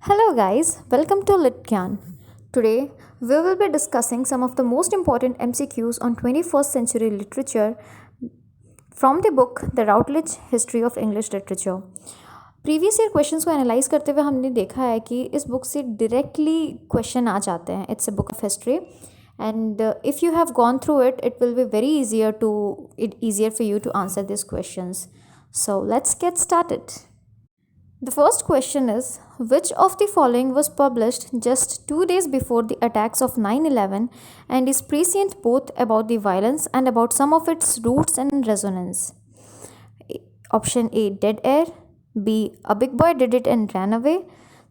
Hello, guys, welcome to LitCan. Today, we will be discussing some of the most important MCQs on 21st century literature from the book The Routledge History of English Literature. Previous year questions को analyse करते हुए हमने देखा है कि इस book से directly question आ जाते हैं. It's a book of history and if you have gone through it will be very easier for you to answer these questions. So let's get started. The first question is, which of the following was published just 2 days before the attacks of 9/11 and is prescient both about the violence and about some of its roots and resonance? Option A, Dead Air. B, A Big Boy Did It and Ran Away.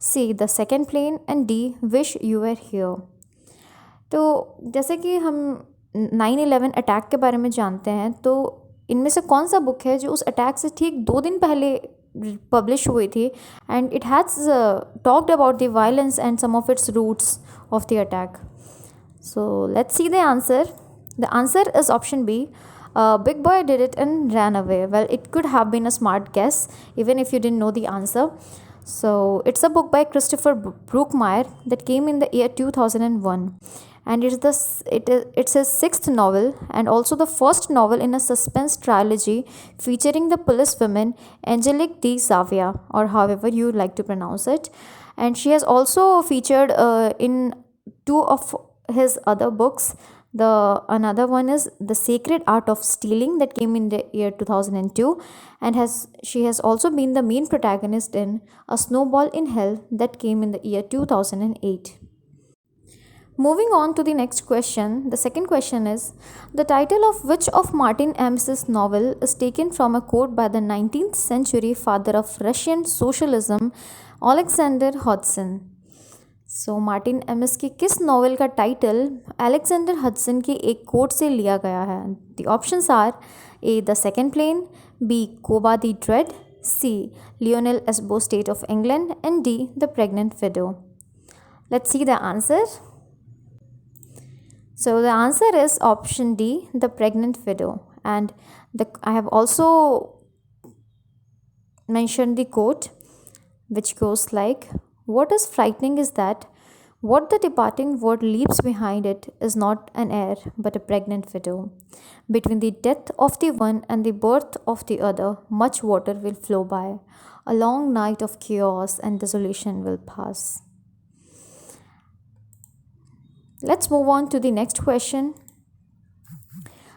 C, The Second Plane. And D, Wish You Were Here. तो जैसे कि हम 9/11 attack के बारे में जानते हैं, तो इनमें से कौन सा बुक है जो उस अटैक से ठीक 2 दिन पहले पब्लिश हुई थी and it has talked about the violence and some of its roots of the attack. So let's see the answer. The answer is option B. Big Boy Did It and Ran Away. Well, it could have been a smart guess even if you didn't know the answer. So it's a book by Christopher Brookmyre that came in the year 2001. And it's his sixth novel and also the first novel in a suspense trilogy featuring the police woman Angelique de Zavia, or however you like to pronounce it. And she has also featured in two of his other books. The another one is The Sacred Art of Stealing that came in the year 2002, and she has also been the main protagonist in A Snowball in Hell that came in the year 2008. Moving on to the next question, the second question is, the title of which of Martin Amos's novel is taken from a quote by the 19th century father of Russian socialism, Alexander Hodson? So Martin MS की किस novel का title Alexander Hudson के एक coat से लिया गया है? The options are A, the second plane. B, Koba the dread. C, Lionel Asbo state of England. And D, the pregnant widow. Let's see the answer. So the answer is option D, The Pregnant Widow. And I have also mentioned the quote, which goes like, what is frightening is that what the departing word leaves behind it is not an heir, but a pregnant widow. Between the death of the one and the birth of the other, much water will flow by. A long night of chaos and desolation will pass. Let's move on to the next question.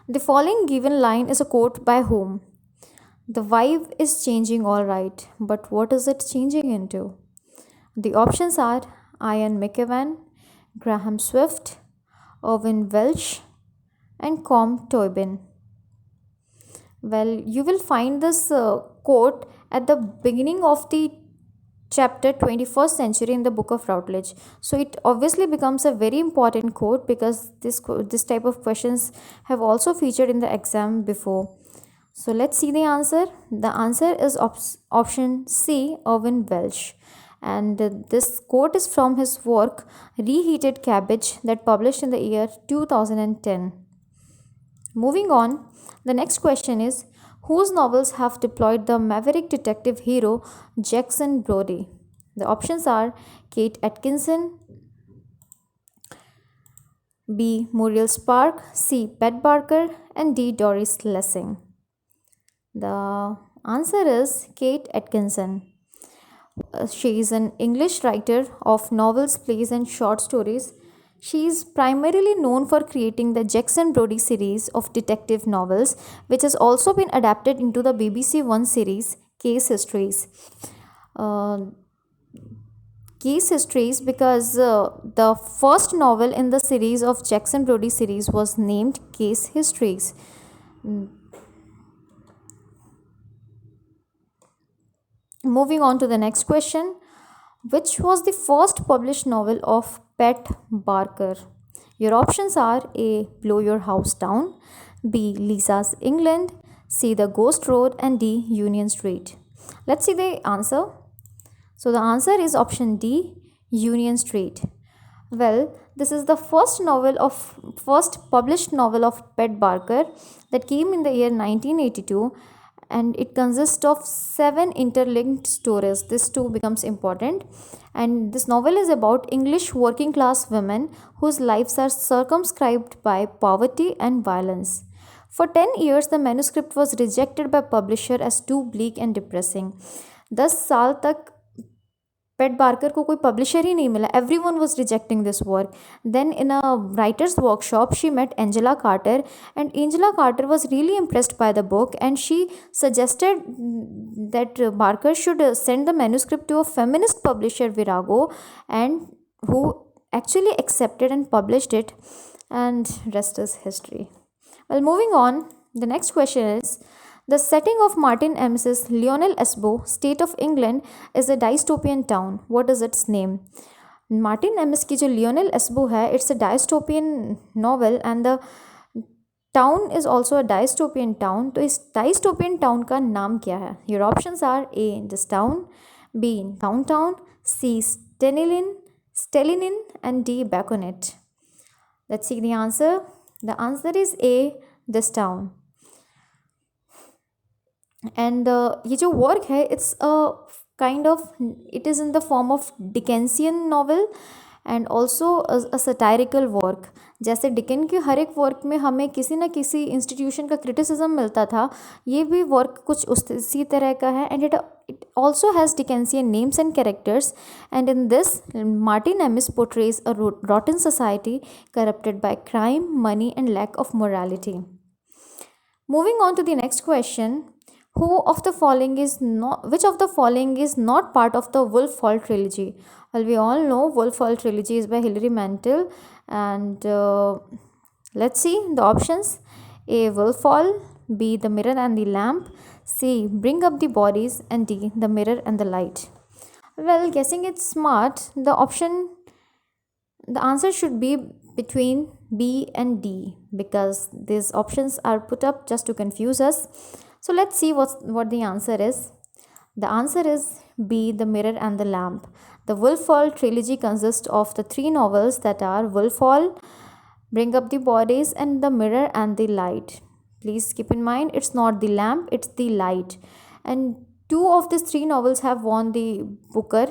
The following given line is a quote by whom? The vibe is changing all right, but what is it changing into? The options are Ian McEwan, Graham Swift, Irvin Welsh, and Com Tobin. Well, you will find this quote at the beginning of the chapter 21st century in the book of Routledge. So it obviously becomes a very important quote because this type of questions have also featured in the exam before. So let's see the answer. The answer is option C, Irvin Welsh. And this quote is from his work Reheated Cabbage that published in the year 2010. Moving on, the next question is, whose novels have deployed the maverick detective hero Jackson Brodie? The options are Kate Atkinson, B, Muriel Spark, C, Pat Barker, and D, Doris Lessing. The answer is Kate Atkinson. She is an English writer of novels, plays, and short stories. She is primarily known for creating the Jackson Brodie series of detective novels, which has also been adapted into the BBC One series, Case Histories. Case Histories because the first novel in the series of Jackson Brodie series was named Case Histories. Moving on to the next question. Which was the first published novel of Pat Barker? Your options are A, Blow Your House Down, B, Lisa's England, C, The Ghost Road, and D, Union Street. Let's see the answer. So the answer is option D, Union Street. Well, this is the first published novel of Pat Barker that came in the year 1982, and it consists of 7 interlinked stories. This too becomes important. And this novel is about English working class women whose lives are circumscribed by poverty and violence. For 10 years, the manuscript was rejected by publisher as too bleak and depressing. 10 साल तक पेट Barker को कोई publisher ही नहीं मिला. Everyone was rejecting this work. Then in a writer's workshop, she met Angela Carter, and Angela Carter was really impressed by the book, and she suggested that Barker should send the manuscript to a feminist publisher, Virago, and who actually accepted and published it, and rest is history. Well, moving on, the next question is, the setting of Martin Amos's Lionel Esbo, State of England, is a dystopian town. What is its name? Martin Amos की जो Lionel Esbo है, it's a dystopian novel, and the town is also a dystopian town. तो इस dystopian town का नाम क्या है? Your options are A. this town, B. Downtown, C. Stellinin, and D. Baconet. Let's see the answer. The answer is A. this town. And ये जो work है, it's kind of, it is in the form of Dickensian novel and also a satirical work. जैसे Dickens के हर एक work में हमें किसी न किसी इंस्टीट्यूशन का क्रिटिसिज्म मिलता था, ये भी वर्क कुछ उसी तरह का है. And it also has Dickensian names and characters, and in this, Martin Amis portrays a rotten society corrupted by crime, money, and lack of morality. Moving on to the next question, which of the following is not part of the Wolf Hall trilogy? Well, we all know Wolf Hall trilogy is by Hilary Mantel, and let's see the options. A. Wolf Hall, B. The Mirror and the Lamp, C. Bring Up the Bodies, and D. The Mirror and the Light. Well, guessing it's smart, the answer should be between B and D, because these options are put up just to confuse us. So let's see what the answer is. The answer is B. The Mirror and the Lamp. The Wolf Hall trilogy consists of the 3 novels that are Wolf Hall, Bring Up the Bodies, and The Mirror and the Light. Please keep in mind, it's not the lamp, it's the light. And 2 of these 3 novels have won the Booker,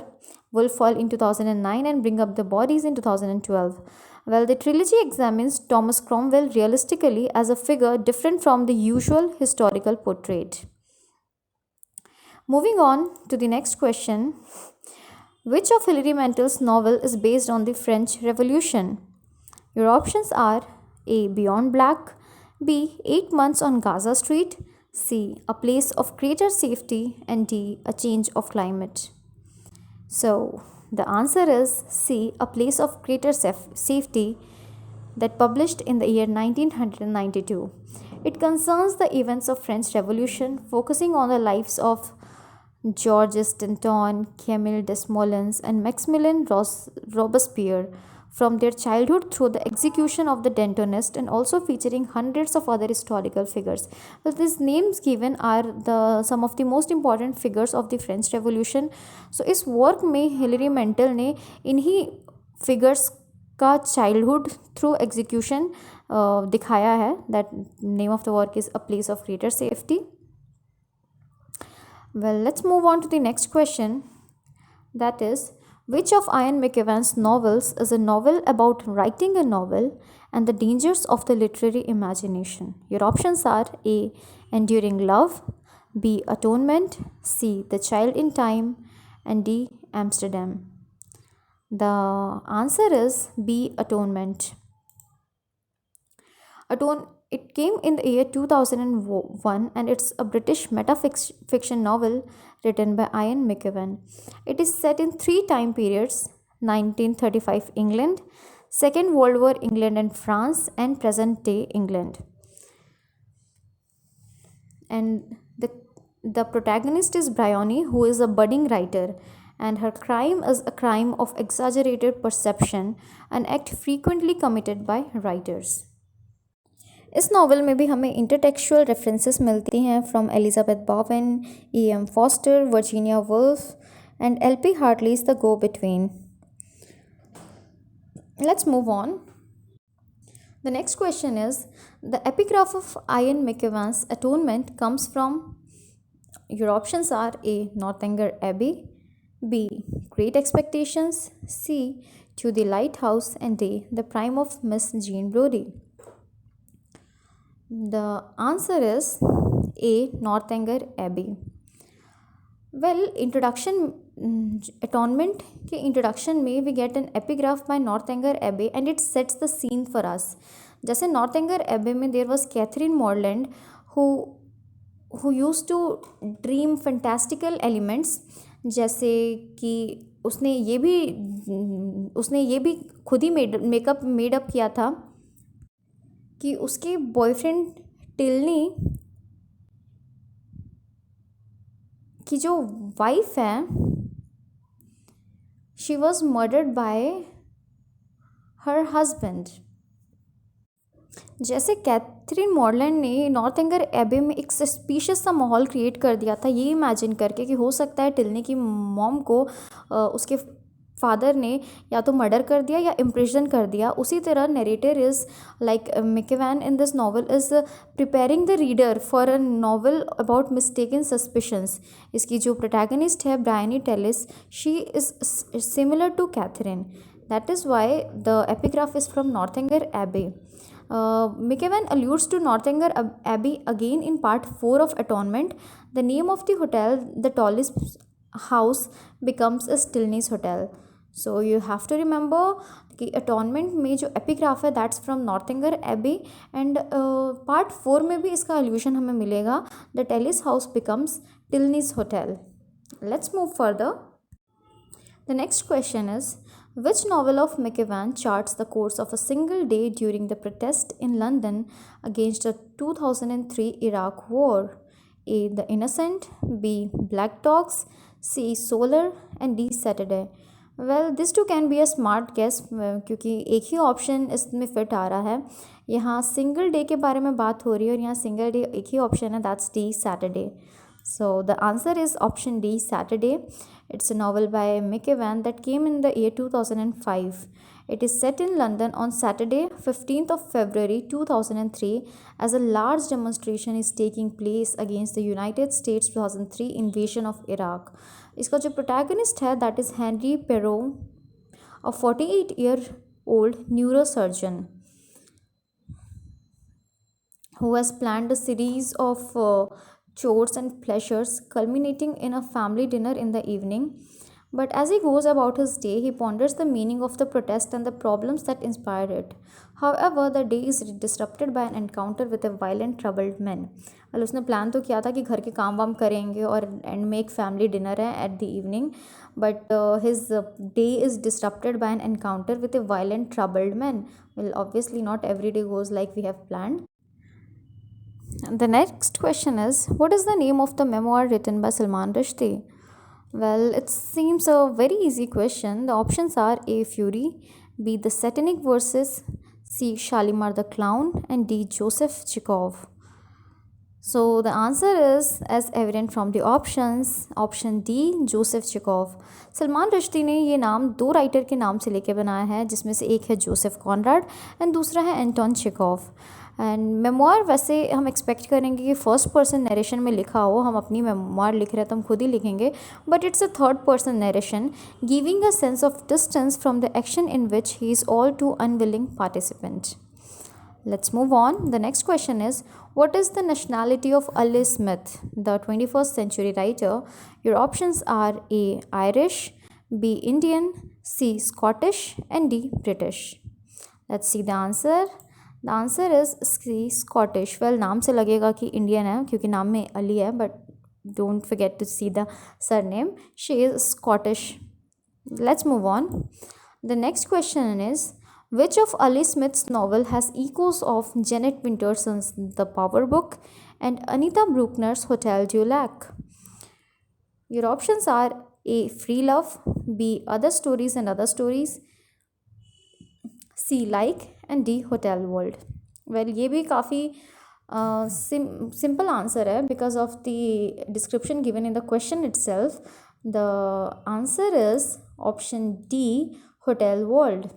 Wolf Hall in 2009 and Bring Up the Bodies in 2012. Well, the trilogy examines Thomas Cromwell realistically as a figure different from the usual historical portrait. Moving on to the next question, which of Hilary Mantel's novel is based on the French Revolution? Your options are A. Beyond Black, B. 8 Months on Gaza Street, C. A Place of Greater Safety, and D. A Change of Climate. So, the answer is C. A Place of Greater Safety, that published in the year 1992. It concerns the events of French Revolution, focusing on the lives of Georges Danton, Camille Desmoulins, and Maximilien Robespierre, from their childhood through the execution of the Dantonists, and also featuring hundreds of other historical figures. Well, these names given are some of the most important figures of the French Revolution. So इस work में Hilary Mantel ने इन्हीं figures का childhood through execution दिखाया है. That name of the work is A Place of Greater Safety. Well, let's move on to the next question. That is, which of Ian McEwan's novels is a novel about writing a novel and the dangers of the literary imagination? Your options are A. Enduring Love, B. Atonement, C. The Child in Time, and D. Amsterdam. The answer is B. Atonement. It came in the year 2001, and it's a British metafiction novel written by Ian McEwan. It is set in 3 time periods: 1935 England, Second World War England and France, and present day England. And the protagonist is Bryony, who is a budding writer, and her crime is a crime of exaggerated perception, an act frequently committed by writers. इस novel में भी हमें intertextual references मिलती हैं from Elizabeth Bowen, E.M. Forster, Virginia Woolf, and L.P. Hartley's The Go-Between. Let's move on. The next question is, the epigraph of Ian McEwan's Atonement comes from Your options are A. Northanger Abbey, B. Great Expectations, C. To the Lighthouse, and D. The Prime of Miss Jean Brodie. The answer is A. Northanger Abbey. Well, atonement के introduction में we get an epigraph by Northanger Abbey and it sets the scene for us. जैसे Northanger Abbey में there was Catherine Morland who used to dream fantastical elements, जैसे कि उसने ये भी खुद ही मेकअप किया था कि उसके बॉयफ्रेंड टिल्नी की जो वाइफ है she was murdered by her husband. जैसे कैथरीन मॉरलैंड ने नॉर्थएंगर एबे में एक सस्पिशियस सा माहौल क्रिएट कर दिया था, ये इमेजिन करके कि हो सकता है टिल्नी की मॉम को उसके फादर ने या तो मर्डर कर दिया या इम्प्रिजन कर दिया. उसी तरह narrator is like McEwan in this novel is preparing the reader for a novel about mistaken suspicions. इसकी जो प्रोटैगनिस्ट है Briony Tallis, she is similar to Catherine. That is why the epigraph is from Northanger Abbey. McEwan alludes to Northanger Abbey again in part 4 of Atonement. The name of the hotel, the tallest house, becomes a Stilney's Hotel. So you have to remember कि Atonement में जो epigraph है that's from Northanger Abbey and part 4 में भी इसका allusion हमें मिलेगा. The Tallis house becomes Tilney's hotel. Let's move further. The next question is, which novel of McEwan charts the course of a single day during the protest in London against the 2003 Iraq War? A. The Innocent, B. Black Dogs, C. Solar, and D. Saturday. Well, this too can be a smart guess क्योंकि एक ही option इसमें fit आ रहा है. यहाँ single day के बारे में बात हो रही है और यहाँ सिंगल डे एक ही ऑप्शन है, that's D Saturday. So the answer is option D, Saturday. It's a novel by McEwan that came in the year 2005. It is set in London on Saturday, 15th of February 2003, as a large demonstration is taking place against the United States 2003 invasion of Iraq. इसका जो protagonist है that is Henry Perot, a 48-year-old neurosurgeon who has planned a series of chores and pleasures culminating in a family dinner in the evening. But as he goes about his day, he ponders the meaning of the protest and the problems that inspired it. However, the day is disrupted by an encounter with a violent troubled man. well, उसने plan तो किया था कि घर के काम वाम करेंगे और एंड में एक फैमिली डिनर है at the evening, but his day is disrupted by an encounter with a violent troubled man. Well obviously not every day goes like we have planned. The next question is, what is the name of the memoir written by Salman Rushdie? Well, it seems a very easy question. The options are A. Fury, B. The Satanic Verses, C. Shalimar the Clown, and D. Joseph Chekhov. So the answer is, as evident from the options, option D, Joseph Chekhov. Salman Rushdie ने ये नाम दो writer के नाम से लेके बनाया है, जिसमें से एक है जोसेफ कॉनराड एंड दूसरा है एंटोन चेखोव. एंड मेमोर वैसे हम एक्सपेक्ट करेंगे कि फर्स्ट पर्सन नरेशन में लिखा हो. हम अपनी मेमोर लिख रहे हैं तो हम खुद ही लिखेंगे, but it's a third person narration giving a sense of distance from the action in which he is all too unwilling participant. Let's move on. The next question is, what is the nationality of Ali Smith, the 21st century writer? Your options are A. Irish, B. Indian, C. Scottish, and D. British. Let's see the answer. The answer is C. Scottish. Well, नाम से लगेगा कि Indian है क्योंकि नाम में अली है, but don't forget to see the surname. She is Scottish. Let's move on. The next question is, which of Ali Smith's novel has echoes of Janet Winterson's The Power Book and Anita Bruckner's Hotel du Lac? Your options are A. Free Love, B. Other Stories and Other Stories, C. Like, and D. Hotel World. Well, ये भी काफ़ी simple answer है because of the description given in the question itself. The answer is option D, Hotel World.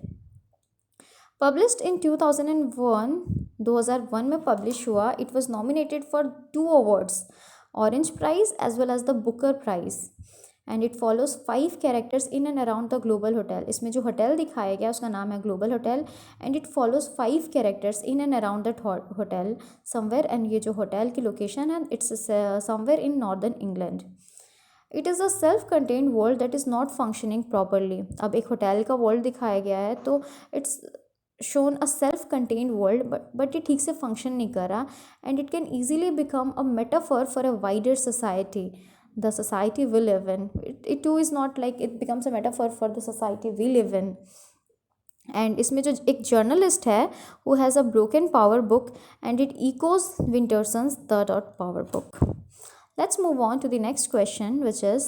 Published in 2001 में publish हुआ. It was nominated for 2 awards. Orange Prize as well as the Booker Prize. And it follows 5 characters in and around the global hotel. इसमें जो hotel दिखाया गया उसका नाम है global hotel and it follows 5 characters in and around that hotel somewhere. And ये जो hotel की लोकेशन है it's somewhere in northern England. It is a self contained world that is not functioning properly. अब एक hotel का world दिखाया गया है तो it's shown a self contained world but ये ठीक से फंक्शन नहीं कर रहा and it can easily become a metaphor for a wider society, the society we live in. It too is not like it becomes a metaphor for the society we live in. And इसमें जो एक journalist है who has a broken power book and it echoes Winterson's The Dot Power Book. Let's move on to the next question, which is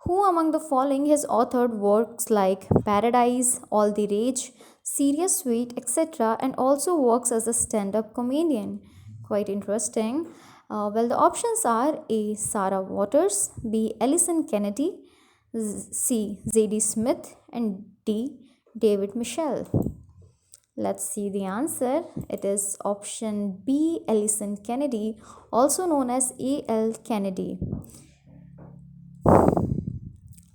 who among the following has authored works like Paradise, All the Rage, Serious Sweet, etc., and also works as a stand-up comedian? Quite interesting. Well, the options are A. Sarah Waters, B. Ellison Kennedy, C. Zadie Smith, and D. David Michel. Let's see the answer. It is option B. Ellison Kennedy, also known as A.L. Kennedy.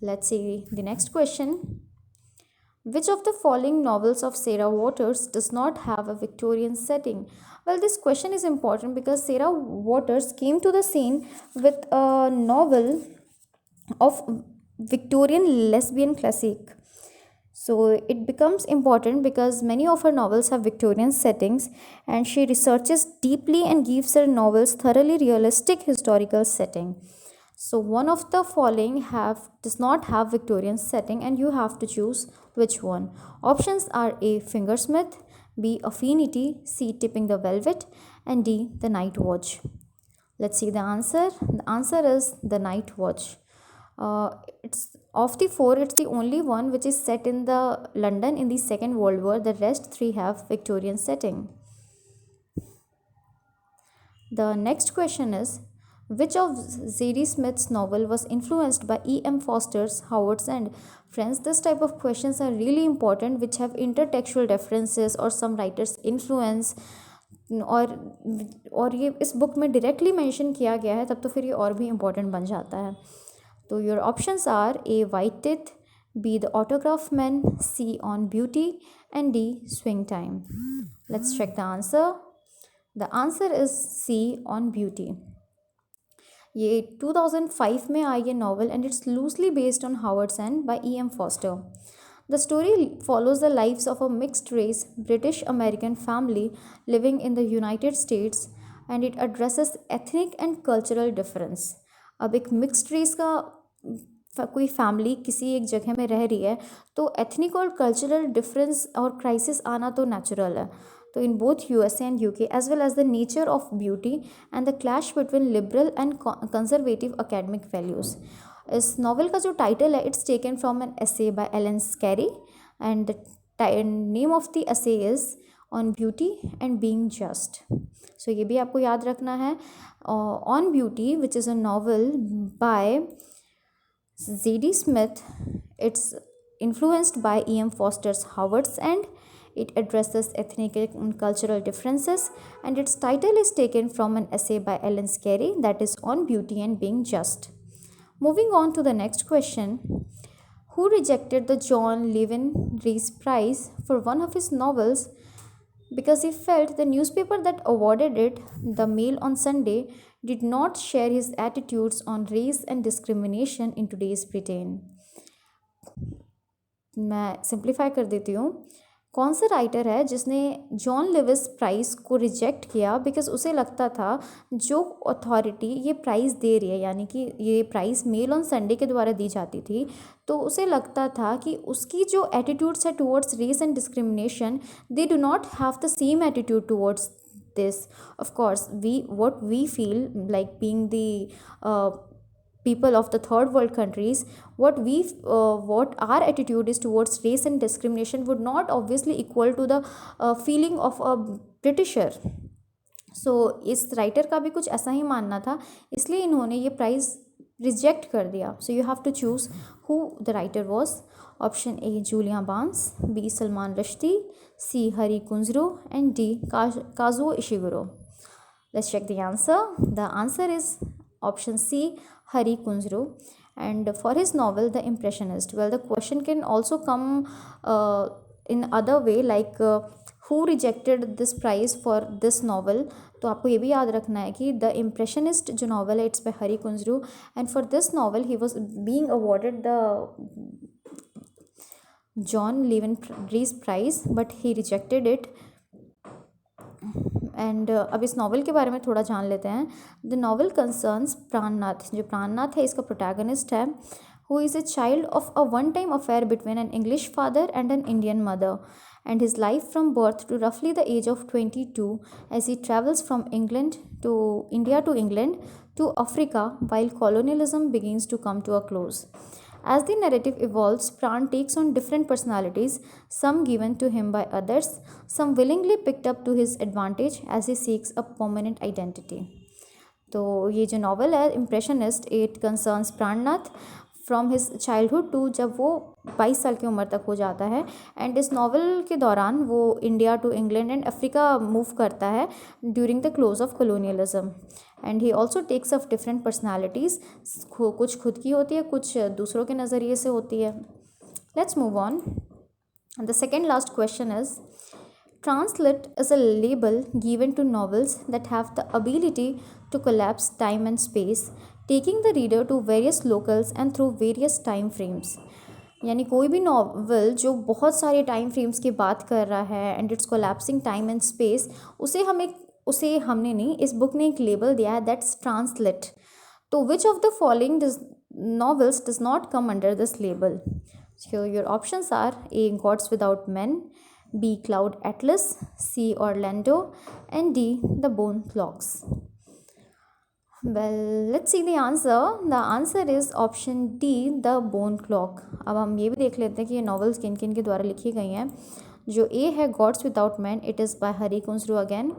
Let's see the next question. Which of the following novels of Sarah Waters does not have a Victorian setting? Well, this question is important because Sarah Waters came to the scene with a novel of Victorian lesbian classic. So it becomes important because many of her novels have Victorian settings and she researches deeply and gives her novels thoroughly realistic historical setting. So one of the following does not have Victorian setting and you have to choose which one. Options are A. Fingersmith, B. Affinity, C. Tipping the Velvet, and D. The Night Watch. Let's see the answer. The answer is The Night Watch. It's of the 4, it's the only one which is set in the London in the Second World War. The rest 3 have Victorian setting. The next question is, which of Zadie Smith's novel was influenced by E.M. Foster's Howard's End? Friends, this type of questions are really important which have intertextual references or some writers' influence और ये इस book में directly mention किया गया है तब तो फिर ये और भी इम्पोर्टेंट बन जाता है. तो your options are A. White Teeth, B. The Autograph Man, C. On Beauty, and D. Swing Time. Let's check the answer. The answer is C. On Beauty. ये 2005 में आई ये novel and it's loosely based on Howards End by E.M. Foster. The story follows the lives of a mixed race British American family living in the United States and it addresses ethnic and cultural difference. अब एक mixed race का कोई family किसी एक जगह में रह रही है तो एथनिक और कल्चरल डिफरेंस और क्राइसिस आना तो नेचुरल है. तो in both USA and UK as well as the nature of beauty and the clash between liberal and conservative academic values. इस नॉवल का जो टाइटल है it's taken from an essay by Elaine Scarry and the name of the essay is on beauty and being just. So ये भी आपको याद रखना है. On beauty which is a novel by Zadie Smith, it's influenced by E.M. Foster's Howard's End. It addresses ethnic and cultural differences and its title is taken from an essay by Ellen Scarry that is on beauty and being just. Moving on to the next question. Who rejected the John Levin Rees Prize for one of his novels because he felt the newspaper that awarded it, the Mail on Sunday, did not share his attitudes on race and discrimination in today's Britain? मैं simplify कर देती हूँ. कौन सा writer है जिसने John Lewis price को reject किया बिकॉज उसे लगता था जो अथॉरिटी ये प्राइज़ दे रही है यानी कि ये प्राइज़ मेल ऑन संडे के द्वारा दी जाती थी तो उसे लगता था कि उसकी जो एटीट्यूड्स है towards race and discrimination they do not have the same attitude towards this. Of course, what we feel like being the people of the third world countries, what our attitude is towards race and discrimination would not obviously equal to the feeling of a Britisher. So इस writer का भी कुछ ऐसा ही मानना था इसलिए इन्होंने ये प्राइज़ रिजेक्ट कर दिया. So you have to choose who the writer was. Option A Julian Barnes, B Salman Rushdie, C Hari Kunzru and D Kazuo Ishiguro. Let's check the answer. The answer is Option C, Hari Kunzru. And for his novel, The Impressionist, well, the question can also come in other way, like who rejected this prize for this novel. तो आपको ये भी याद रखना है कि the impressionist जो novel है it's by Hari Kunzru, and for this novel he was being awarded the John Llewellyn Rhys prize, but he rejected it. And अब इस नावल के बारे में थोड़ा जान लेते हैं. द नावल कंसर्न्स प्राणनाथ. जो प्राणनाथ है इसका प्रोटैगनिस्ट है, who is a child of a one-time affair between an English father and an Indian mother, and his life from birth to roughly the age of 22 as he travels from England to India to England to Africa while colonialism begins to come to a close. As the narrative evolves, Pran takes on different personalities, some given to him by others, some willingly picked up to his advantage as he seeks a permanent identity. तो ये जो novel है impressionist, it concerns Prannath from his childhood to जब वो 22 साल की उम्र तक हो जाता है. एंड इस नावल के दौरान वो India to England and Africa move करता है during the close of colonialism. And he also takes of different personalities, कुछ खुद की होती है, कुछ दूसरों के नज़रिए से होती है. Let's move on. The second last question is, Translit is a label given to novels that have the ability to collapse time and space, taking the reader to various locales and through various time frames. यानी कोई भी novel जो बहुत सारे time frames की बात कर रहा है and it's collapsing time and space, उसे हमने नहीं, इस बुक ने एक लेबल दिया है, दैट्स ट्रांसलेट. तो which of the following novels does not come under this label? So your options are A, Gods Without Men, B, Cloud Atlas, C, Orlando, and D, The Bone Clocks. Well, let's see the answer. The answer is option D, The Bone Clock. अब हम ये भी देख लेते हैं कि ये novels किन किन के द्वारा लिखी गई हैं. जो A है Gods Without Man, it is by Hari Kunzru again.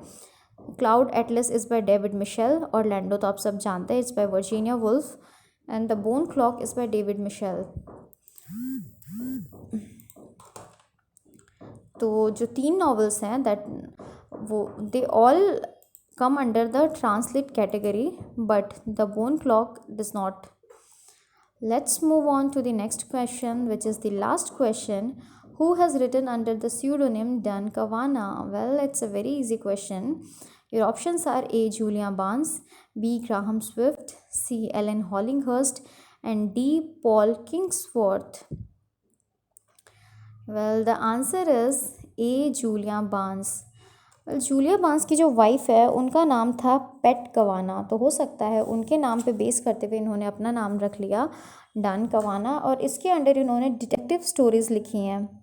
Cloud Atlas is by David Mitchell. Orlando तो आप सब जानते हैं, it's by Virginia Woolf. And the Bone Clock is by David Mitchell. तो जो 3 नॉवेल्स हैं दैट वो they all come under the translate category, but The Bone Clock does not. Let's move on to the next question, which is the last question. Who has written under the pseudonym Dan Kawana? Well, it's a very easy question. Your options are A, Julia Barnes, B, Graham Swift, C, Ellen Hollinghurst, and D, Paul Kingsworth. Well, the answer is A, Julia Barnes. Julia Barnes की जो wife है उनका नाम था पेट कवाना, तो हो सकता है उनके नाम पे बेस करते हुए इन्होंने अपना नाम रख लिया डन कवाना, और इसके अंडर इन्होंने डिटेक्टिव स्टोरीज़ लिखी हैं.